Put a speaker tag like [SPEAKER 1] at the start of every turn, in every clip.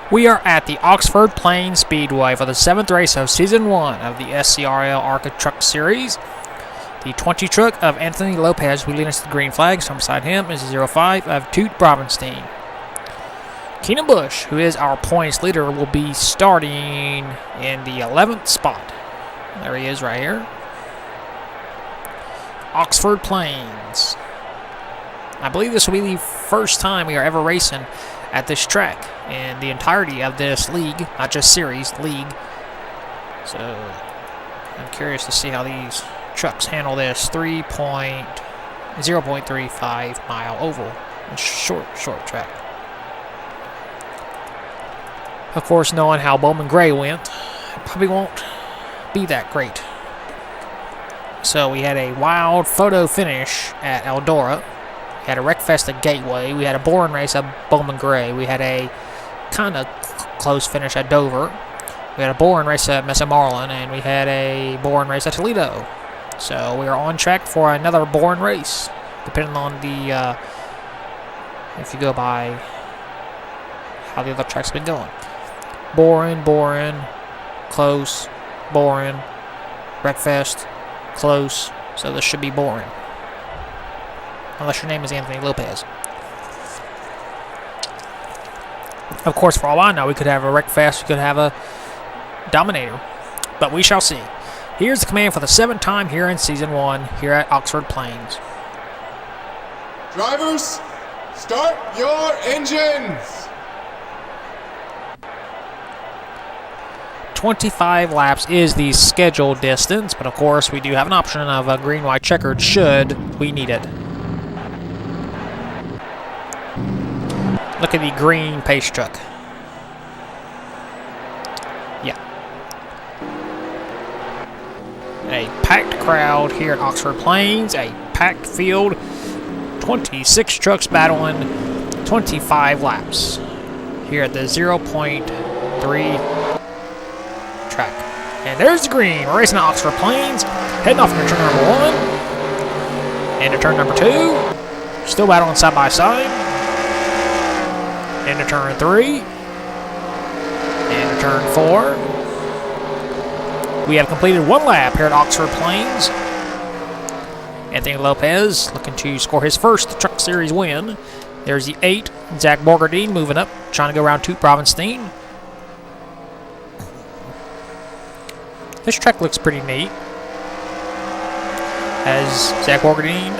[SPEAKER 1] We are at the Oxford Plains Speedway for the 7th race of Season 1 of the SCRL ARCA Truck Series. The 20 truck of Anthony Lopez will lead us to the green flag, so beside him is the 05 of Toot Bravenstein. Keenan Bush, who is our points leader, will be starting in the 11th spot. There he is right here. Oxford Plains. I believe this will be the first time we are ever racing at this track in the entirety of this league, not just series, league. So I'm curious to see how these trucks handle this 0.35 mile oval. Short track. Of course, knowing how Bowman Gray went, it probably won't be that great. So we had a wild photo finish at Eldora. We had a Wreckfest at Gateway. We had a boring race at Bowman Gray. We had a kind of close finish at Dover. We had a boring race at Mesa Marlin, and we had a boring race at Toledo. So we are on track for another boring race, depending on the, if you go by how the other tracks have been going. Boring, close, boring, Wreckfest, close. So this should be boring. Unless your name is Anthony Lopez. Of course, for all I know, we could have a Wreckfest, we could have a Dominator. But we shall see. Here's the command for the 7th time here in Season 1 here at Oxford Plains.
[SPEAKER 2] Drivers, start your engines!
[SPEAKER 1] 25 laps is the scheduled distance, but of course we do have an option of a green-white checkered should we need it. Look at the green pace truck. Yeah. A packed crowd here at Oxford Plains, a packed field, 26 trucks battling 25 laps here at the 0.3 track. And there's the green. We're racing at Oxford Plains, heading off into turn number 1, into turn number 2, still battling side by side. Into turn 3, into turn 4. We have completed 1 lap here at Oxford Plains. Anthony Lopez looking to score his first Truck Series win. There's the 8, Zach Borgardine, moving up, trying to go around Toot Bravenstein. This track looks pretty neat, as Zach Borgardine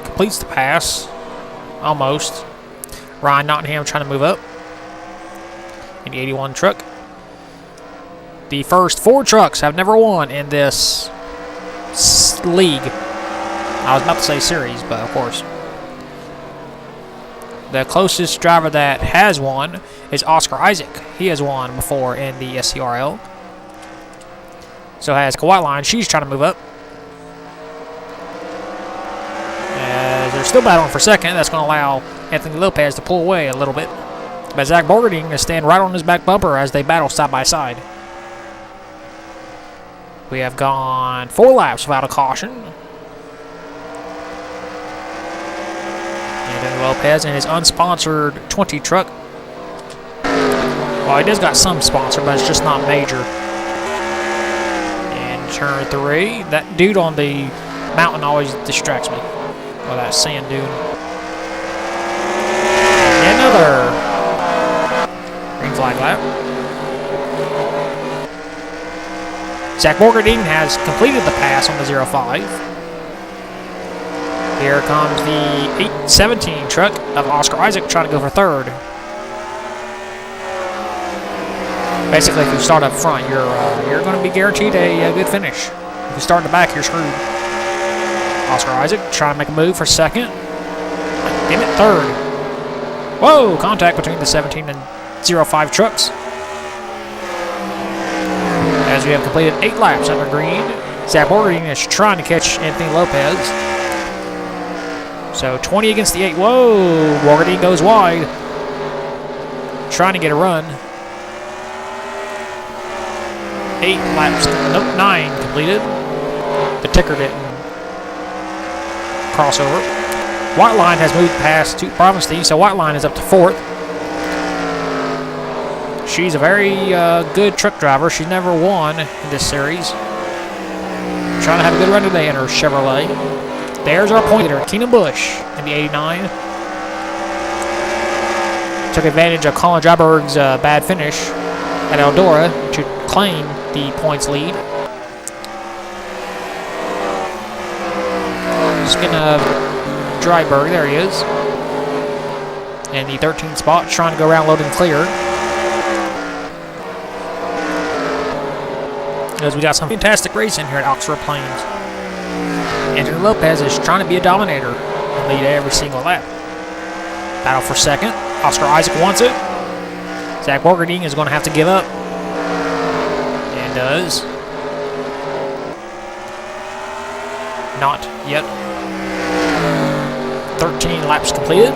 [SPEAKER 1] completes the pass, almost. Ryan Nottingham trying to move up in the 81 truck. The first 4 trucks have never won in this league. I was about to say series, but of course. The closest driver that has won is Oscar Isaac. He has won before in the SCRL. So has Kawhi Line. She's trying to move up. As they're still battling for second, that's going to allow Anthony Lopez to pull away a little bit. But Zach Borgardine is standing right on his back bumper as they battle side by side. We have gone 4 laps without a caution. Anthony Lopez in his unsponsored 20 truck. Well, he does got some sponsor, but it's just not major. And turn 3. That dude on the mountain always distracts me. Well, that sand dune. And another green flag lap. Zach Borgardine has completed the pass on the 05. Here comes the 817 truck of Oscar Isaac trying to go for 3rd. Basically, if you start up front, you're going to be guaranteed a good finish. If you start in the back, you're screwed. Oscar Isaac trying to make a move for 2nd. Damn it, 3rd. Whoa, contact between the 17 and 05 trucks. As we have completed 8 laps under green, Zach Borgardine is trying to catch Anthony Lopez. So 20 against the 8. Whoa, Borgardine goes wide. Trying to get a run. 8 laps, nope, 9 completed. The ticker didn't crossover. White Line has moved past Toot Bravenstein, so White Line is up to 4th. She's a very good truck driver. She's never won in this series. Trying to have a good run today in her Chevrolet. There's our point leader, Keenan Bush, in the 89. Took advantage of Colin Dryberg's bad finish at Eldora to claim the points lead. Just gonna Dryberg, there he is. In the 13th spot, trying to go around load and clear. As we got some fantastic racing here at Oxford Plains. Anthony Lopez is trying to be a dominator and lead every single lap. Battle for second. Oscar Isaac wants it. Zach Borgerding is going to have to give up. And does. Not yet. 13 laps completed.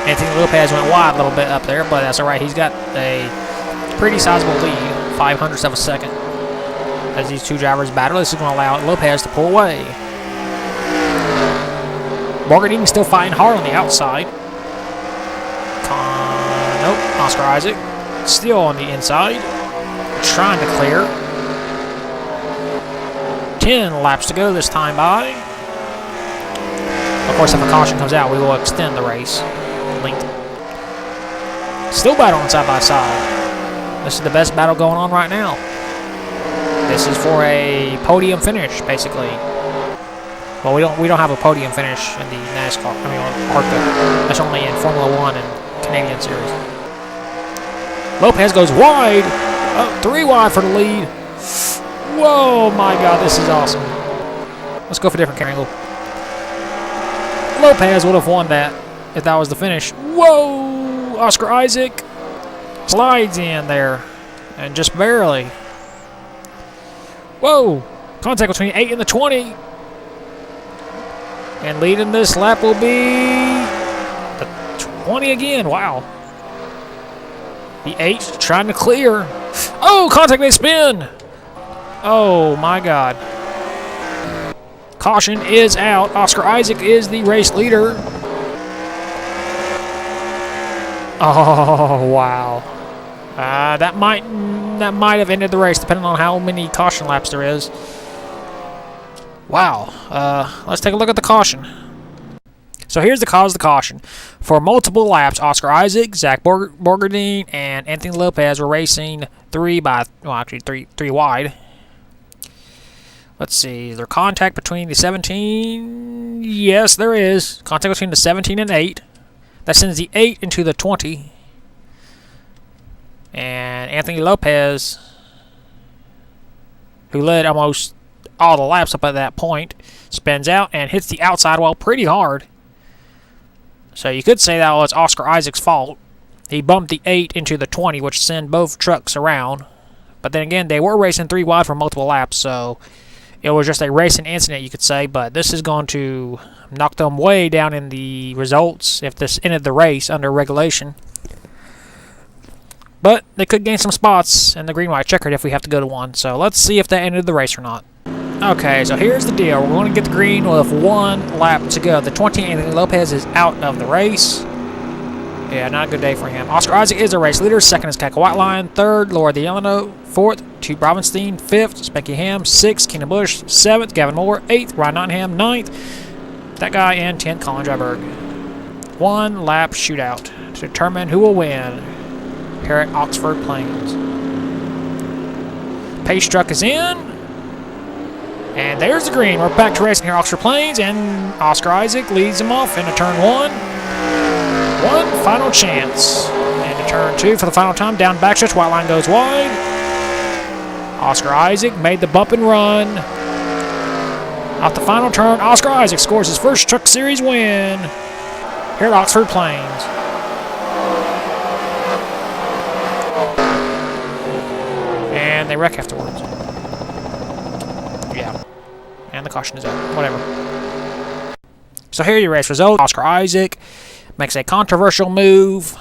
[SPEAKER 1] Anthony Lopez went wide a little bit up there, but that's all right. He's got a pretty sizable lead, 500ths of a second. As these two drivers battle, this is going to allow Lopez to pull away. Borgerding still fighting hard on the outside. Nope, Oscar Isaac still on the inside, trying to clear. 10 laps to go this time by. Of course, if a caution comes out, we will extend the race length. Still battling side by side. This is the best battle going on right now. This is for a podium finish, basically. Well, we don't have a podium finish in the NASCAR. I mean, on ARCA. That's only in Formula 1 and Canadian Series. Lopez goes wide. 3 wide for the lead. Whoa, my God, this is awesome. Let's go for a different camera angle. Lopez would have won that if that was the finish. Whoa! Oscar Isaac slides in there, and just barely. Whoa! Contact between 8 and the 20. And leading this lap will be the 20 again. Wow. The 8 trying to clear. Oh, contact, they spin. Oh, my God. Caution is out. Oscar Isaac is the race leader. Oh, wow. That might have ended the race, depending on how many caution laps there is. Wow. Let's take a look at the caution. So here's the cause of the caution. For multiple laps, Oscar Isaac, Zach Borgerding, and Anthony Lopez were racing three wide. Let's see. Is there contact between the 17? Yes, there is. Contact between the 17 and 8. That sends the 8 into the 20. And Anthony Lopez, who led almost all the laps up at that point, spins out and hits the outside wall pretty hard. So you could say that was Oscar Isaac's fault. He bumped the 8 into the 20, which sent both trucks around. But then again, they were racing 3 wide for multiple laps, so it was just a racing incident, you could say. But this is going to knock them way down in the results if this ended the race under regulation. But they could gain some spots in the green-white checkered if we have to go to one. So let's see if that ended the race or not. Okay, so here's the deal. We're going to get the green with 1 lap to go. The 20, Anthony Lopez, is out of the race. Yeah, not a good day for him. Oscar Isaac is a race leader. Second is Kaka Whiteline. Third, Laura Delano. Fourth, Tube Robinstein. Fifth, Spanky Ham. Sixth, Keenan Bush. Seventh, Gavin Moore. Eighth, Ryan Nottingham. Ninth, that guy. And 10th, Colin Dryberg. 1 lap shootout to determine who will win here at Oxford Plains. Pace truck is in. And there's the green. We're back to racing here at Oxford Plains. And Oscar Isaac leads him off into turn 1. One final chance. And to turn 2 for the final time. Down backstretch. White line goes wide. Oscar Isaac made the bump and run. Off the final turn, Oscar Isaac scores his first Truck Series win here at Oxford Plains. And they wreck afterwards. Yeah. And the caution is out. Whatever. So here are your race results. Oscar Isaac makes a controversial move.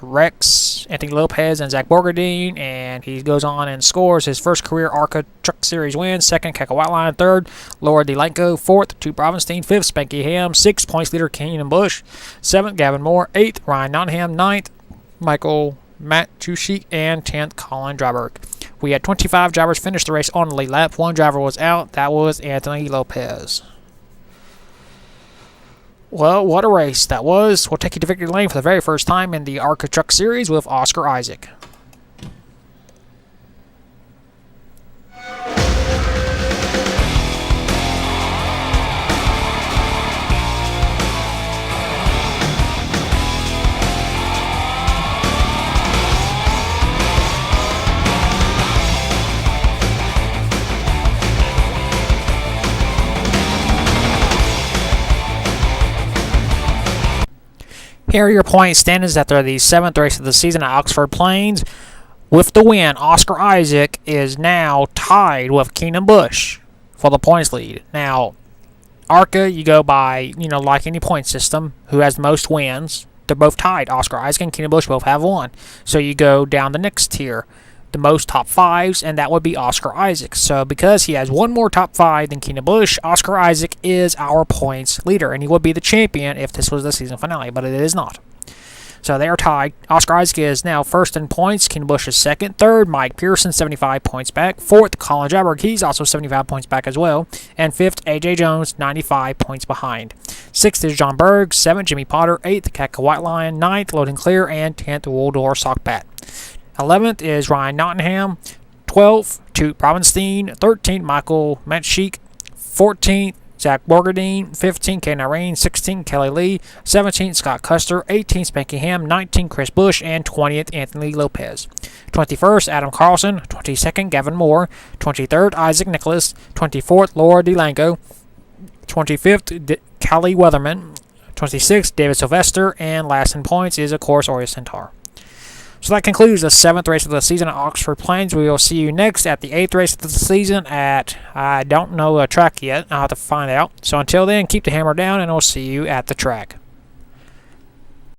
[SPEAKER 1] Wrecks Anthony Lopez and Zach Borgerding, and he goes on and scores his first career ARCA Truck Series win. Second, Kaka Whiteline. Third, Laura Delanco. Fourth, Tube Robinstein. Fifth, Spanky Ham. Sixth, points leader Keenan Bush. Seventh, Gavin Moore. Eighth, Ryan Nottingham. Ninth, Michael Matuszczyk, and 10th, Colin Dryburgh. We had 25 drivers finish the race on the lead lap. One driver was out. That was Anthony Lopez. Well, what a race that was. We'll take you to victory lane for the very first time in the ARCA Truck Series with Oscar Isaac. Here are your point standings after the 7th race of the season at Oxford Plains. With the win, Oscar Isaac is now tied with Keenan Busch for the points lead. Now, ARCA, you go by, like any point system, who has the most wins. They're both tied. Oscar Isaac and Keenan Busch both have one. So you go down the next tier, the most top 5s, and that would be Oscar Isaac. So because he has one more top 5 than Keenan Busch, Oscar Isaac is our points leader, and he would be the champion if this was the season finale, but it is not. So they are tied. Oscar Isaac is now first in points. Keenan Busch is second. Third, Mike Pearson, 75 points back. Fourth, Colin Dryburgh. He's also 75 points back as well. And fifth, A.J. Jones, 95 points behind. Sixth is John Berg. Seventh, Jimmy Potter. Eighth, Katka White Lion. Ninth, Loden Clear. And 10th, Woldor Sockbat. 11th is Ryan Nottingham. 12th, Toot Robinstein. 13th, Michael Matuszczyk. 14th, Zach Borgardine. 15th, Kane Irene. 16th, Kelly Lee. 17th, Scott Custer. 18th, Spanky Ham. 19th, Chris Busch. And 20th, Anthony Lopez. 21st, Adam Carlson. 22nd, Gavin Moore. 23rd, Isaac Nicholas. 24th, Laura DeLango. 25th, Callie Weatherman. 26th, David Sylvester. And last in points is, of course, Orius Centaur. So that concludes the 7th race of the season at Oxford Plains. We will see you next at the 8th race of the season at, I don't know a track yet. I'll have to find out. So until then, keep the hammer down, and we'll see you at the track.